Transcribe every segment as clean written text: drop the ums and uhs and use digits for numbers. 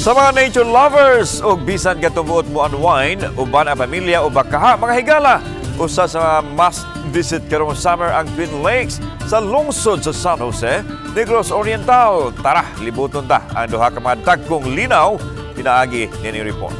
Sa mga nature lovers o bisan katubuot mo unwind, uban ang pamilya o bakaha mga higala, usa sa must visit karong summer ang Twin Lakes sa lungsod sa San Jose, Negros Oriental. Tara, libuton ta ang duha ka mga dagkong linaw pinaagi ni report.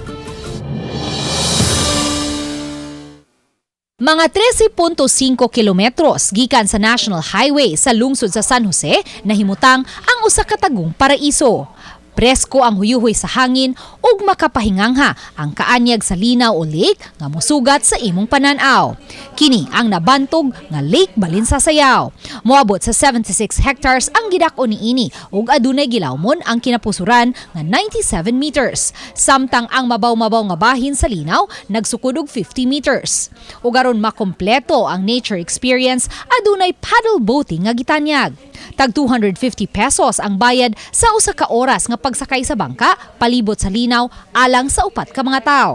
Mga 13.5 kilometros gikan sa National Highway sa lungsod sa San Jose nahimutang ang usa ka tagong paraiso. Presko ang huyuhoy sa hangin ug makapahingangha ang kaanyag sa linaw o lake nga mosugat sa imong pananaw. Kini ang nabantog nga Lake Balinsasayaw. Moabot sa 76 hectares ang gidak-o niini ug adunay gilawmon ang kinapusuran nga 97 meters. Samtang ang mabaw-mabaw nga bahin sa linaw nagsukod og 50 meters. Ug aron makompleto ang nature experience, adunay paddle boating nga gitanyag. Tag 250 pesos ang bayad sa usa ka oras nga pagsakay sa bangka palibot sa linaw alang sa upat ka mga tao.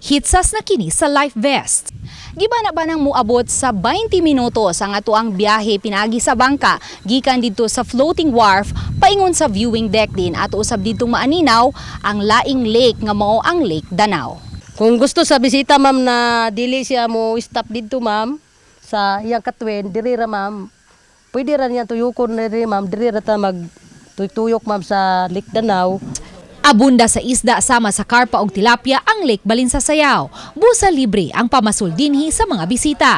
Hitsas na kini sa life vest. Gibana ba nang muabot sa 20 minutos ang atoang biyahe pinagi sa bangka gikan didto sa floating wharf paingon sa viewing deck din at usab didtong maaninaw ang laing lake nga mao ang Lake Danao. Kung gusto sa bisita ma'am na dili siya mo stop dito ma'am sa iyang katwen diri ra ma'am. Pwede ra niya tuyukon diri ma'am, diri ra ta magtuyok ma'am sa Lake Danao. Abunda sa isda sama sa karpa ug tilapia ang Lake Balinsasayaw. Busa libre ang pamasul dinhi sa mga bisita.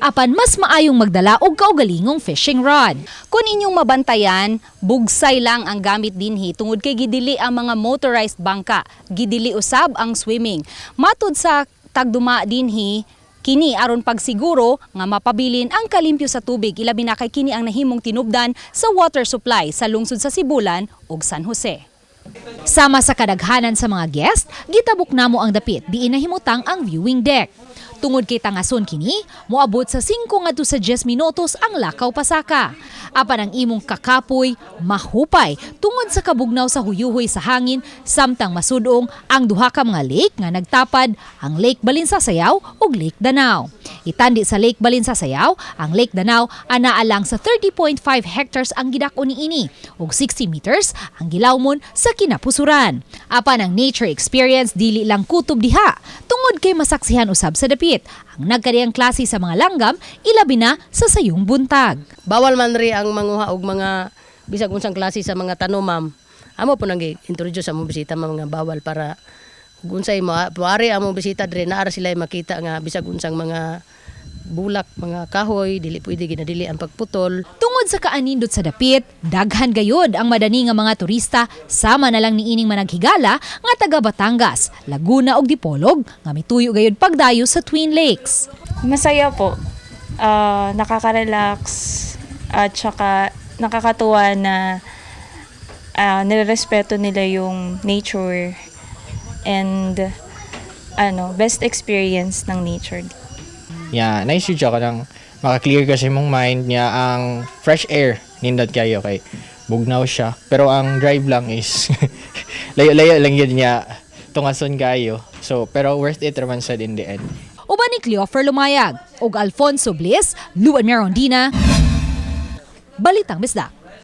Apan mas maayong magdala og kaugalingong fishing rod. Kung inyong mabantayan, bugsay lang ang gamit dinhi tungod kay gidili ang mga motorized bangka, gidili usab ang swimming. Matud sa tagduma dinhi, kini aron pagsiguro nga mapabilin ang kalimpyo sa tubig ilabi na kay kini ang nahimong tinubdan sa water supply sa lungsod sa Sibulan ug San Jose. Sama sa kadaghanan sa mga guest, gitabok namo ang dapit diin nahimutang ang viewing deck. Tungod kay tangason kini, moabot sa 5 ngadto sa 10 minutos ang lakaw pasaka. Apan ang imong kakapoy mahupay tungod sa kabugnaw sa huyuhoy sa hangin samtang masudong ang duha ka mga lake nga nagtapad, ang Lake Balinsasayaw ug Lake Danao. Itandi sa Lake Balinsasayaw, ang Lake Danao anaa lang sa 30.5 hectares ang gidak-o niini ug 60 meters ang gilawmon sa kinapusuran. Apan ang nature experience dili lang kutob diha, tungod kay masaksihan usab sa dapit ang nagkadiyang klase sa mga langgam ilabi na sa sayong buntag. Bawal man ri ang manguha og mga bisag unsang klase sa mga tanom ma'am. Amo po nang introduce sa mga bisita mga bawal para kung unsay moari ang mga bisita diri naa sila makita nga bisag unsang mga bulak, mga kahoy, dili pwede ginadili ang pagputol. Tungod sa kaanindot sa dapit, daghan gayod ang madani nga mga turista sama na lang niining managhigala nga taga Batangas, Laguna ug Dipolog nga mituyo gayod pagdayo sa Twin Lakes. Masaya po. Nakaka-relax at saka nakakatuwa na nirerespeto nila yung nature and best experience ng nature. Yeah, nice yun siya kanang maka-clear kasi mong mind niya ang fresh air nindot kayo kay bugnaw siya. Pero ang drive lang is layo-layo lang yun niya tungason kayo. So, pero worth it naman sa in the end. Uban ni Cleofer Lumayag ug Alfonso Bliss, Luan Merondina, Balitang Bisdak.